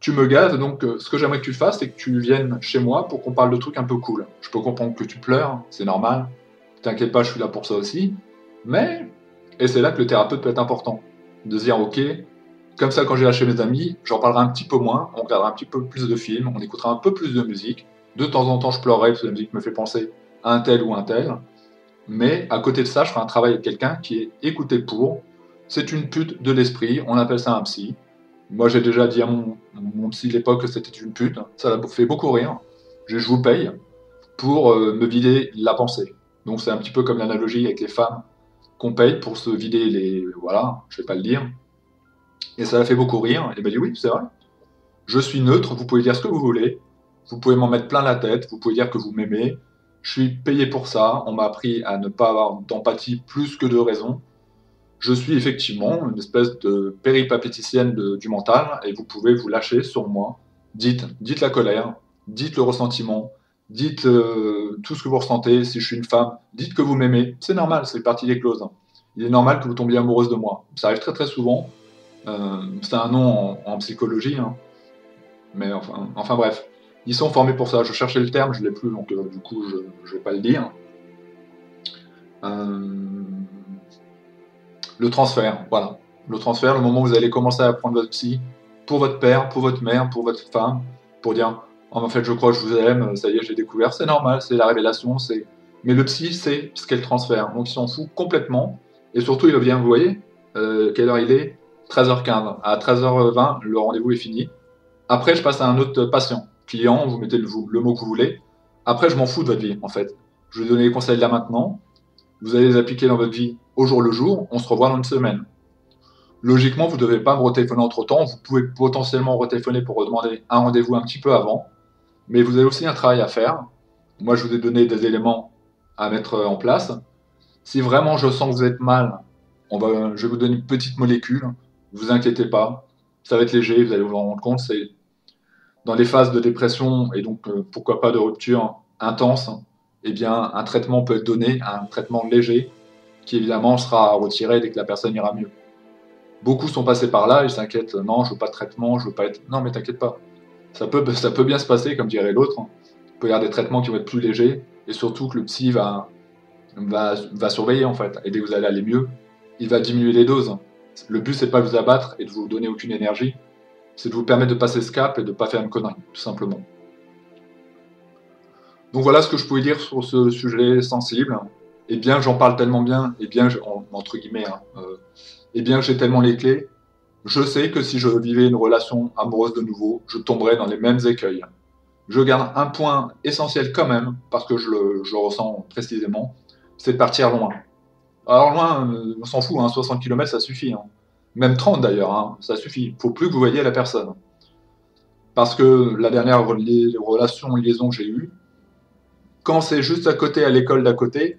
tu me gaves, donc ce que j'aimerais que tu fasses, c'est que tu viennes chez moi pour qu'on parle de trucs un peu cool. Je peux comprendre que tu pleures, c'est normal. T'inquiète pas, je suis là pour ça aussi. Mais, et c'est là que le thérapeute peut être important, de se dire, ok, comme ça, quand j'irai chez mes amis, j'en parlerai un petit peu moins, on regardera un petit peu plus de films, on écoutera un peu plus de musique. De temps en temps, je pleurerai parce que la musique me fait penser à un tel ou un tel. Mais à côté de ça, je ferai un travail avec quelqu'un qui est écouté pour. C'est une pute de l'esprit, on appelle ça un psy. Moi, j'ai déjà dit à mon psy de l'époque que c'était une pute. Ça l'a fait beaucoup rire. Je vous paye pour me vider la pensée. Donc c'est un petit peu comme l'analogie avec les femmes qu'on paye pour se vider les... Voilà, je vais pas le dire. Et ça l'a fait beaucoup rire. Et il m'a dit oui, c'est vrai. Je suis neutre, vous pouvez dire ce que vous voulez. Vous pouvez m'en mettre plein la tête. Vous pouvez dire que vous m'aimez. Je suis payé pour ça. On m'a appris à ne pas avoir d'empathie plus que de raison. Je suis effectivement une espèce de péripapéticienne du mental et vous pouvez vous lâcher sur moi. Dites la colère, dites le ressentiment, dites tout ce que vous ressentez. Si je suis une femme, dites que vous m'aimez. C'est normal, c'est partie des clauses. Il est normal que vous tombiez amoureuse de moi. Ça arrive très très souvent. C'est un nom en psychologie, hein. Mais enfin bref. Ils sont formés pour ça. Je cherchais le terme, je l'ai plus, donc du coup je vais pas le dire. Le transfert, voilà. Le transfert, le moment où vous allez commencer à prendre votre psy pour votre père, pour votre mère, pour votre femme, pour dire oh, en fait, je crois que je vous aime, ça y est, j'ai découvert, c'est normal, c'est la révélation, c'est. Mais le psy, c'est ce qu'est le transfert. Donc il s'en fout complètement. Et surtout, il vient, vous voyez, quelle heure il est 13h15. À 13h20, le rendez-vous est fini. Après, je passe à un autre patient. Client, vous mettez le mot que vous voulez. Après, je m'en fous de votre vie, en fait. Je vais vous donner les conseils là maintenant. Vous allez les appliquer dans votre vie au jour le jour, on se revoit dans une semaine. Logiquement, vous ne devez pas me retéléphoner entre-temps, vous pouvez potentiellement retéléphoner pour demander un rendez-vous un petit peu avant, mais vous avez aussi un travail à faire. Moi, je vous ai donné des éléments à mettre en place. Si vraiment je sens que vous êtes mal, je vais vous donner une petite molécule, ne vous inquiétez pas, ça va être léger, vous allez vous en rendre compte, c'est dans les phases de dépression et donc pourquoi pas de rupture intense, eh bien un traitement peut être donné, un traitement léger, qui évidemment sera retiré dès que la personne ira mieux. Beaucoup sont passés par là, ils s'inquiètent, non, je veux pas de traitement, je veux pas être... Non, mais t'inquiète pas, ça peut bien se passer, comme dirait l'autre. Il peut y avoir des traitements qui vont être plus légers, et surtout que le psy va surveiller, en fait. Et dès que vous allez aller mieux, il va diminuer les doses. Le but, c'est pas de vous abattre et de vous donner aucune énergie, c'est de vous permettre de passer ce cap et de pas faire une connerie, tout simplement. Donc voilà ce que je pouvais dire sur ce sujet sensible. Et bien que j'en parle tellement bien, et bien, entre guillemets, hein, et bien que j'ai tellement les clés, je sais que si je vivais une relation amoureuse de nouveau, je tomberais dans les mêmes écueils. Je garde un point essentiel quand même, parce que je le ressens précisément, c'est de partir loin. Alors loin, on s'en fout, hein, 60 km ça suffit. Hein. Même 30 d'ailleurs, hein, ça suffit. Il ne faut plus que vous voyiez la personne. Parce que la dernière relation, liaison que j'ai eue, quand c'est juste à côté, à l'école d'à côté,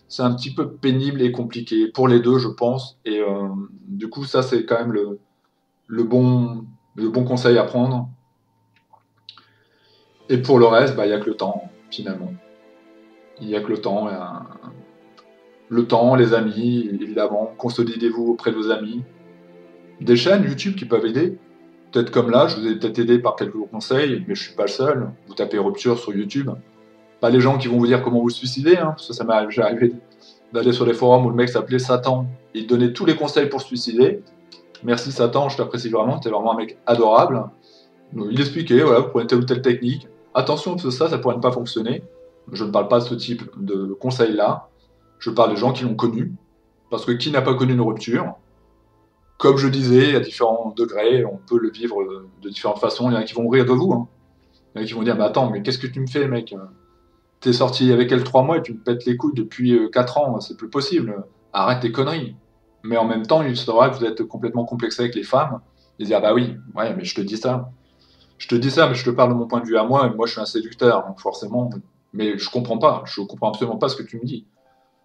c'est un petit peu pénible et compliqué pour les deux, je pense. Et du coup, ça, c'est quand même le bon conseil à prendre. Et pour le reste, bah, il n'y a que le temps, finalement. Il n'y a que le temps. Le temps, les amis, évidemment. Consolidez-vous auprès de vos amis. Des chaînes YouTube qui peuvent aider. Peut-être comme là, je vous ai peut-être aidé par quelques conseils, mais je ne suis pas le seul. Vous tapez rupture sur YouTube. Pas les gens qui vont vous dire comment vous suicider, hein, parce que ça m'est arrivé d'aller sur les forums où le mec s'appelait Satan. Il donnait tous les conseils pour se suicider. Merci Satan, je t'apprécie vraiment, t'es vraiment un mec adorable. Donc, il expliquait, voilà, vous prenez telle ou telle technique. Attention, que ça pourrait ne pas fonctionner. Je ne parle pas de ce type de conseils-là. Je parle des gens qui l'ont connu. Parce que qui n'a pas connu une rupture? Comme je disais, à différents degrés, on peut le vivre de différentes façons. Il y en a qui vont rire de vous. Hein. Il y en a qui vont dire, mais attends, mais qu'est-ce que tu me fais, mec? T'es sorti avec elle 3 mois et tu me pètes les couilles depuis 4 ans, c'est plus possible. Arrête tes conneries. Mais en même temps, il sera que vous êtes complètement complexé avec les femmes. Et dire, bah oui, ouais, mais je te dis ça. Je te dis ça, mais je te parle de mon point de vue à moi, et moi je suis un séducteur, donc forcément. Mais je comprends pas, je comprends absolument pas ce que tu me dis.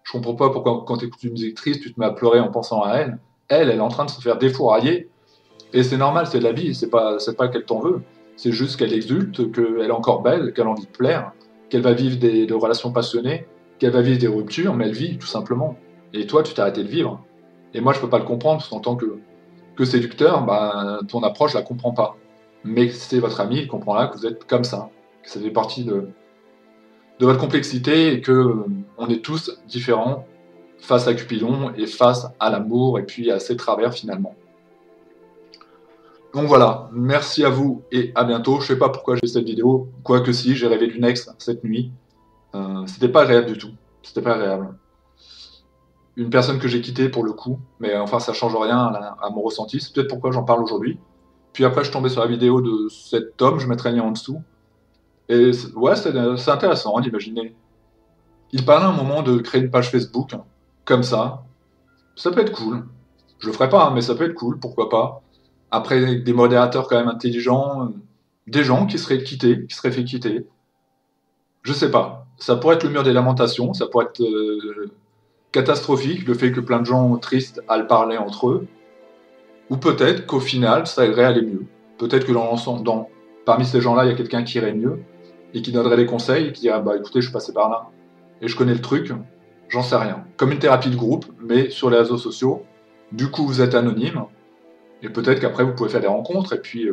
Je comprends pas pourquoi, quand tu écoutes une musique triste, tu te mets à pleurer en pensant à elle. Elle est en train de se faire défourailler. Et c'est normal, c'est de la vie, c'est pas qu'elle t'en veut. C'est juste qu'elle exulte, qu'elle est encore belle, qu'elle a envie de plaire, qu'elle va vivre des relations passionnées, qu'elle va vivre des ruptures, mais elle vit tout simplement. Et toi, tu t'es arrêté de vivre. Et moi, je peux pas le comprendre, parce qu'en tant que séducteur, bah, ton approche, je la comprends pas. mais c'est votre ami, il comprendra que vous êtes comme ça, que ça fait partie de votre complexité et que on est tous différents face à Cupidon et face à l'amour et puis à ses travers finalement. Donc voilà, merci à vous et à bientôt. Je sais pas pourquoi j'ai cette vidéo, quoique si, j'ai rêvé d'une ex cette nuit. C'était pas agréable du tout, c'était pas agréable. Une personne que j'ai quittée pour le coup, mais enfin ça change rien à mon ressenti, c'est peut-être pourquoi j'en parle aujourd'hui. Puis après je suis tombé sur la vidéo de cet homme, je mettrai le lien en dessous. Et ouais, c'est intéressant d'imaginer. Il parlait à un moment de créer une page Facebook, comme ça peut être cool. Je le ferai pas, hein, mais ça peut être cool, pourquoi pas. Après, des modérateurs quand même intelligents, des gens qui seraient quittés, qui seraient fait quitter. Je sais pas. Ça pourrait être le mur des lamentations, ça pourrait être catastrophique, le fait que plein de gens tristes aillent parler entre eux. Ou peut-être qu'au final, ça irait aller mieux. Peut-être que parmi ces gens-là, il y a quelqu'un qui irait mieux et qui donnerait des conseils et qui dirait bah écoutez, je suis passé par là et je connais le truc, j'en sais rien. Comme une thérapie de groupe, mais sur les réseaux sociaux. Du coup, vous êtes anonyme et peut-être qu'après vous pouvez faire des rencontres et puis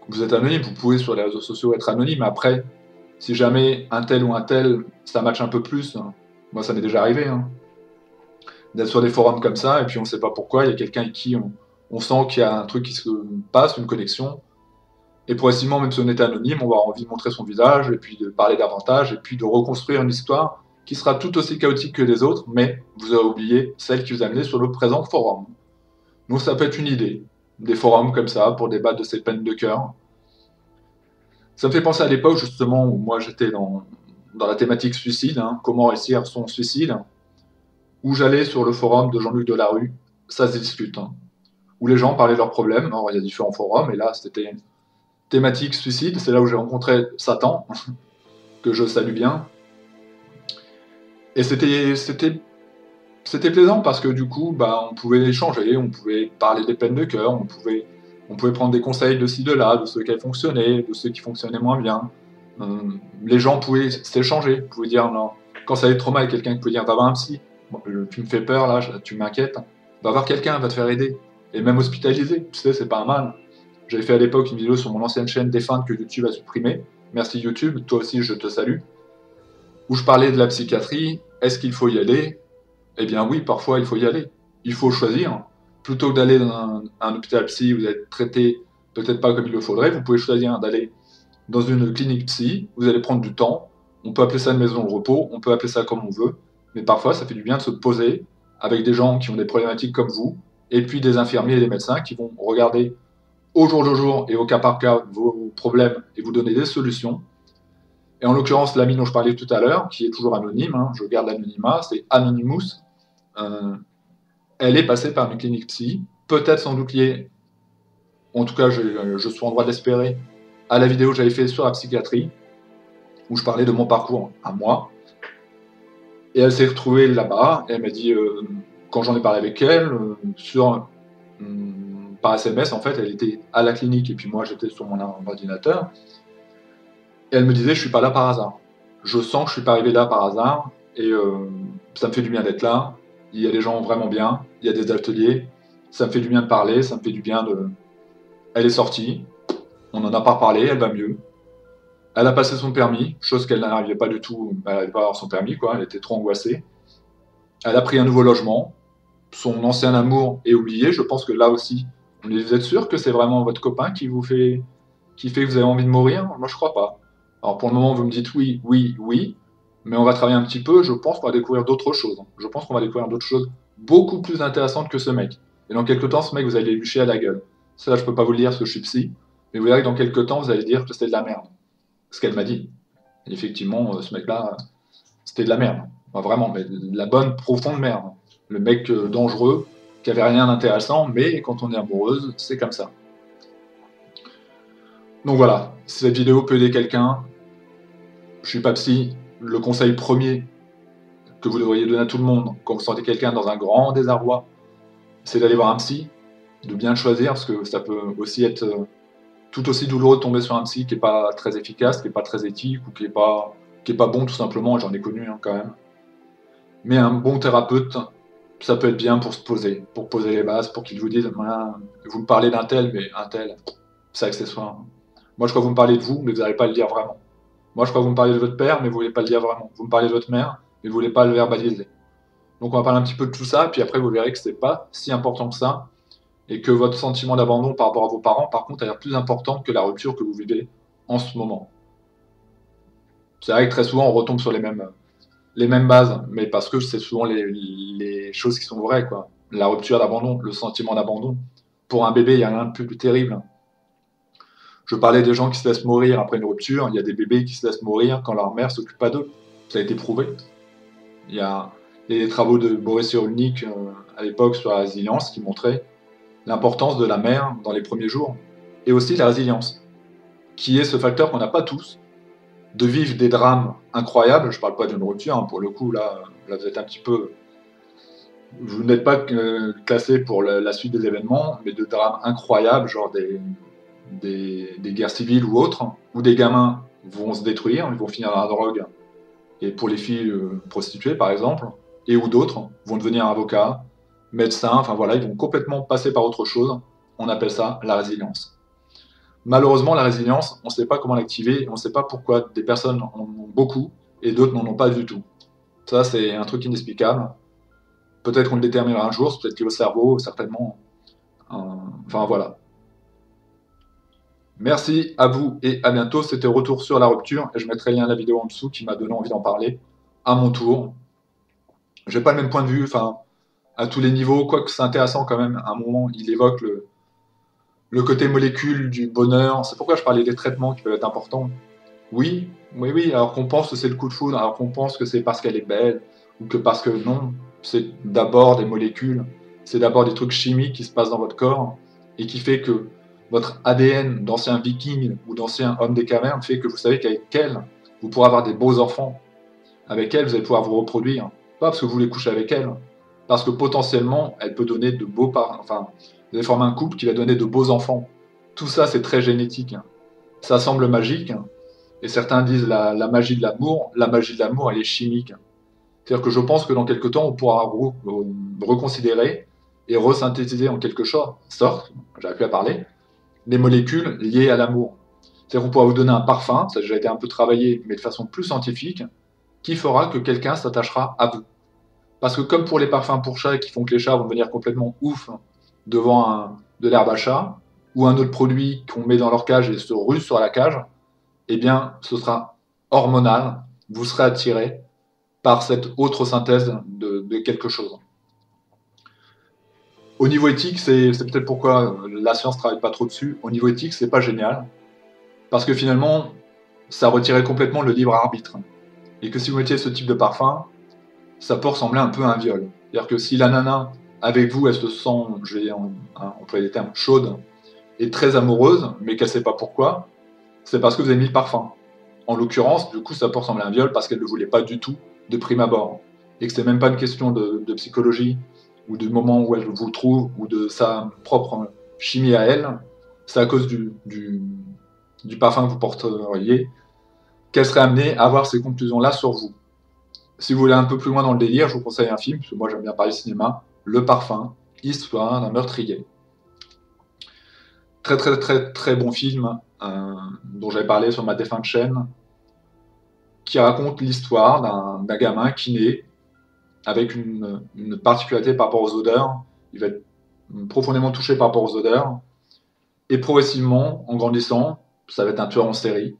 vous êtes anonyme, vous pouvez sur les réseaux sociaux être anonyme. Après, si jamais un tel ou un tel, ça match un peu plus, moi ça m'est déjà arrivé, hein, d'être sur des forums comme ça et puis on ne sait pas pourquoi, il y a quelqu'un avec qui on sent qu'il y a un truc qui se passe, une connexion. Et progressivement, même si on est anonyme, on va avoir envie de montrer son visage, et puis de parler davantage, et puis de reconstruire une histoire qui sera tout aussi chaotique que les autres, mais vous avez oublié celle qui vous a amené sur le présent forum. Donc ça peut être une idée, des forums comme ça, pour débattre de ces peines de cœur. Ça me fait penser à l'époque justement où moi j'étais dans la thématique suicide, hein, comment réussir son suicide, où j'allais sur le forum de Jean-Luc Delarue, ça se discute, hein, où les gens parlaient de leurs problèmes. Alors il y a différents forums, et là c'était thématique suicide, c'est là où j'ai rencontré Satan, que je salue bien. Et c'était plaisant parce que du coup, bah, on pouvait échanger, on pouvait parler des peines de cœur, on pouvait prendre des conseils de ci, de là, de ceux qui avaient fonctionné, de ceux qui fonctionnaient moins bien. Les gens pouvaient s'échanger, pouvaient dire, non, quand ça allait trop mal, quelqu'un qui pouvait dire, va voir un psy, bon, tu me fais peur là, tu m'inquiètes, va voir quelqu'un, va te faire aider. Et même hospitaliser, tu sais, c'est pas un mal. J'avais fait à l'époque une vidéo sur mon ancienne chaîne défunte que YouTube a supprimée. Merci YouTube, toi aussi je te salue. Où je parlais de la psychiatrie, est-ce qu'il faut y aller? Eh bien oui, parfois il faut y aller. Il faut choisir. Plutôt que d'aller dans un hôpital psy où vous êtes traité peut-être pas comme il le faudrait, vous pouvez choisir d'aller dans une clinique psy, vous allez prendre du temps. On peut appeler ça une maison de repos, on peut appeler ça comme on veut, mais parfois ça fait du bien de se poser avec des gens qui ont des problématiques comme vous, et puis des infirmiers et des médecins qui vont regarder au jour le jour et au cas par cas vos problèmes et vous donner des solutions. Et en l'occurrence, l'ami dont je parlais tout à l'heure, qui est toujours anonyme, hein, je garde l'anonymat, c'est Anonymous. Elle est passée par une clinique psy, peut-être sans doute liée, en tout cas je suis en droit d'espérer, à la vidéo que j'avais fait sur la psychiatrie, où je parlais de mon parcours à moi. Et elle s'est retrouvée là-bas, et elle m'a dit, quand j'en ai parlé avec elle, par SMS, en fait, elle était à la clinique, et puis moi j'étais sur mon ordinateur, et elle me disait, je suis pas là par hasard. Je sens que je suis pas arrivé là par hasard, et ça me fait du bien d'être là. Il y a des gens vraiment bien, il y a des ateliers, ça me fait du bien de parler, ça me fait du bien de... Elle est sortie, on n'en a pas parlé, elle va mieux. Elle a passé son permis, chose qu'elle n'arrivait pas du tout, elle n'arrivait pas à avoir son permis, quoi, elle était trop angoissée. Elle a pris un nouveau logement, son ancien amour est oublié, je pense que là aussi, vous êtes sûr que c'est vraiment votre copain qui fait que vous avez envie de mourir? Moi je crois pas. Alors pour le moment vous me dites oui, oui, oui, mais on va travailler un petit peu, je pense qu'on va découvrir d'autres choses. Je pense qu'on va découvrir d'autres choses beaucoup plus intéressantes que ce mec. Et dans quelques temps, ce mec, vous allez lui bûcher à la gueule. Ça, je peux pas vous le dire parce que je suis psy, mais vous verrez que dans quelques temps, vous allez dire que c'était de la merde. Ce qu'elle m'a dit. Et effectivement, ce mec-là, c'était de la merde. Enfin, vraiment, mais de la bonne, profonde merde. Le mec dangereux, qui avait rien d'intéressant, mais quand on est amoureuse, c'est comme ça. Donc voilà, si cette vidéo peut aider quelqu'un, je suis pas psy, le conseil premier que vous devriez donner à tout le monde quand vous sentez quelqu'un dans un grand désarroi, c'est d'aller voir un psy, de bien le choisir, parce que ça peut aussi être tout aussi douloureux de tomber sur un psy qui n'est pas très efficace, qui n'est pas très éthique, ou qui est pas bon tout simplement, j'en ai connu hein, quand même. Mais un bon thérapeute, ça peut être bien pour se poser, pour poser les bases, pour qu'il vous dise, voilà, vous me parlez d'un tel, mais un tel, c'est accessoire. Moi, je crois que vous me parlez de vous, mais vous n'allez pas le dire vraiment. Moi, je crois que vous me parlez de votre père, mais vous voulez pas le dire vraiment. Vous me parlez de votre mère, mais vous voulez pas le verbaliser. Donc, on va parler un petit peu de tout ça, puis après, vous verrez que c'est pas si important que ça, et que votre sentiment d'abandon par rapport à vos parents, par contre, a l'air plus important que la rupture que vous vivez en ce moment. C'est vrai que très souvent, on retombe sur les mêmes bases, mais parce que c'est souvent les choses qui sont vraies, quoi. La rupture d'abandon, le sentiment d'abandon. Pour un bébé, il y a rien de plus terrible. Je parlais des gens qui se laissent mourir après une rupture. Il y a des bébés qui se laissent mourir quand leur mère s'occupe pas d'eux. Ça a été prouvé. Il y a des travaux de Boris Cyrulnik à l'époque sur la résilience qui montraient l'importance de la mère dans les premiers jours. Et aussi la résilience, qui est ce facteur qu'on n'a pas tous, de vivre des drames incroyables. Je ne parle pas d'une rupture, hein, pour le coup, là vous êtes un petit peu. Vous n'êtes pas classé pour la suite des événements, mais de drames incroyables, genre des guerres civiles ou autres, où des gamins vont se détruire, ils vont finir dans la drogue, et pour les filles prostituées par exemple, et où d'autres vont devenir avocats, médecins, enfin voilà, ils vont complètement passer par autre chose. On appelle ça la résilience. Malheureusement, la résilience, on ne sait pas comment l'activer, on ne sait pas pourquoi des personnes en ont beaucoup et d'autres n'en ont pas du tout. Ça, c'est un truc inexplicable. Peut-être qu'on le déterminera un jour, peut-être qu'il y a au cerveau, certainement. Enfin voilà. Merci à vous et à bientôt. C'était Retour sur la rupture et je mettrai le lien à la vidéo en dessous qui m'a donné envie d'en parler à mon tour. J'ai pas le même point de vue, enfin, à tous les niveaux, quoique c'est intéressant quand même. À un moment, il évoque le côté molécule du bonheur. C'est pourquoi je parlais des traitements qui peuvent être importants. Oui, oui, oui, alors qu'on pense que c'est le coup de foudre, alors qu'on pense que c'est parce qu'elle est belle, ou que parce que non, c'est d'abord des molécules, c'est d'abord des trucs chimiques qui se passent dans votre corps, et qui fait que votre ADN d'ancien viking ou d'ancien homme des cavernes fait que vous savez qu'avec elle, vous pourrez avoir des beaux enfants. Avec elle, vous allez pouvoir vous reproduire. Pas parce que vous voulez coucher avec elle, parce que potentiellement, elle peut donner de beaux parents. Enfin, vous allez former un couple qui va donner de beaux enfants. Tout ça, c'est très génétique. Ça semble magique, et certains disent la magie de l'amour. La magie de l'amour, elle est chimique. C'est-à-dire que je pense que dans quelques temps, on pourra reconsidérer et resynthétiser en quelque sorte, j'arrive plus à parler, les molécules liées à l'amour. C'est-à-dire qu'on pourra vous donner un parfum, ça a déjà été un peu travaillé, mais de façon plus scientifique, qui fera que quelqu'un s'attachera à vous. Parce que comme pour les parfums pour chats qui font que les chats vont devenir complètement ouf devant de l'herbe à chat, ou un autre produit qu'on met dans leur cage et se ruse sur la cage, eh bien, ce sera hormonal, vous serez attiré par cette autre synthèse de quelque chose. Au niveau éthique, c'est peut-être pourquoi la science ne travaille pas trop dessus. Au niveau éthique, c'est pas génial, parce que finalement, ça retirait complètement le libre arbitre. Et que si vous mettiez ce type de parfum, ça peut ressembler un peu à un viol. C'est-à-dire que si la nana, avec vous, elle se sent, je vais employer des termes, chaude et très amoureuse, mais qu'elle ne sait pas pourquoi, c'est parce que vous avez mis le parfum. En l'occurrence, du coup, ça peut ressembler à un viol parce qu'elle ne le voulait pas du tout de prime abord. Et que c'est même pas une question de psychologie ou du moment où elle vous trouve ou de sa propre chimie à elle, c'est à cause du parfum que vous porteriez qu'elle serait amenée à avoir ces conclusions-là sur vous. Si vous voulez un peu plus loin dans le délire, je vous conseille un film, parce que moi j'aime bien parler cinéma, Le Parfum, histoire d'un meurtrier. Très très très très bon film, dont j'avais parlé sur ma défunte chaîne, qui raconte l'histoire d'un gamin qui naît avec une particularité par rapport aux odeurs. Il va être profondément touché par rapport aux odeurs, et progressivement, en grandissant, ça va être un tueur en série.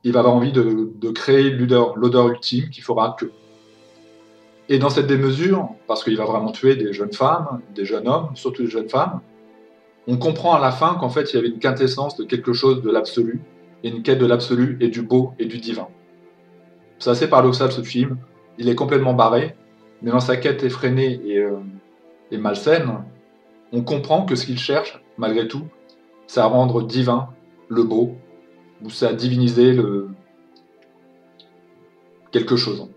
Il va avoir envie de créer l'odeur ultime qui fera que. Et dans cette démesure, parce qu'il va vraiment tuer des jeunes femmes, des jeunes hommes, surtout des jeunes femmes, on comprend à la fin qu'en fait il y avait une quintessence de quelque chose de l'absolu, et une quête de l'absolu et du beau et du divin. C'est assez paradoxal ce film, il est complètement barré, mais dans sa quête effrénée et malsaine, on comprend que ce qu'il cherche, malgré tout, c'est à rendre divin le beau, ou c'est à diviniser quelque chose.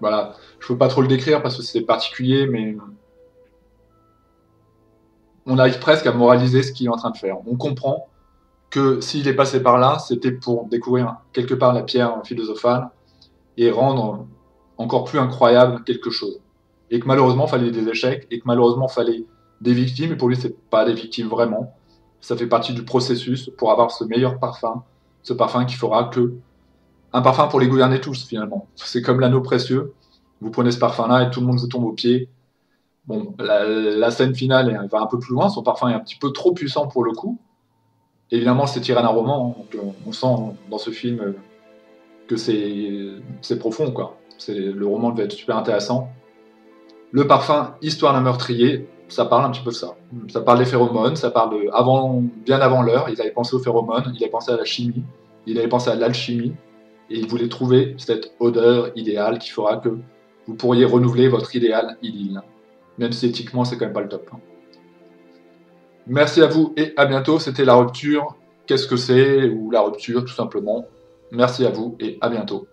Voilà, je ne peux pas trop le décrire parce que c'est particulier, mais on arrive presque à moraliser ce qu'il est en train de faire. On comprend que s'il est passé par là, c'était pour découvrir quelque part la pierre philosophale et rendre encore plus incroyable quelque chose. Et que malheureusement, il fallait des échecs, et que malheureusement, il fallait des victimes, et pour lui, ce n'est pas des victimes vraiment. Ça fait partie du processus pour avoir ce meilleur parfum, ce parfum qui fera que un parfum pour les gouverner tous finalement. C'est comme l'anneau précieux. Vous prenez ce parfum-là et tout le monde vous tombe aux pieds. Bon, la scène finale elle va un peu plus loin. Son parfum est un petit peu trop puissant pour le coup. Évidemment, c'est tiré d'un roman. Donc, on sent dans ce film que c'est profond, quoi. Le roman devait être super intéressant. Le parfum, Histoire d'un meurtrier, ça parle un petit peu de ça. Ça parle des phéromones, ça parle bien avant l'heure. Ils avaient pensé aux phéromones, ils avaient pensé à la chimie, ils avaient pensé à l'alchimie, et ils voulaient trouver cette odeur idéale qui fera que vous pourriez renouveler votre idéal idylle. Même si éthiquement, c'est quand même pas le top. Merci à vous et à bientôt. C'était La Rupture. Qu'est-ce que c'est? Ou La Rupture, tout simplement. Merci à vous et à bientôt.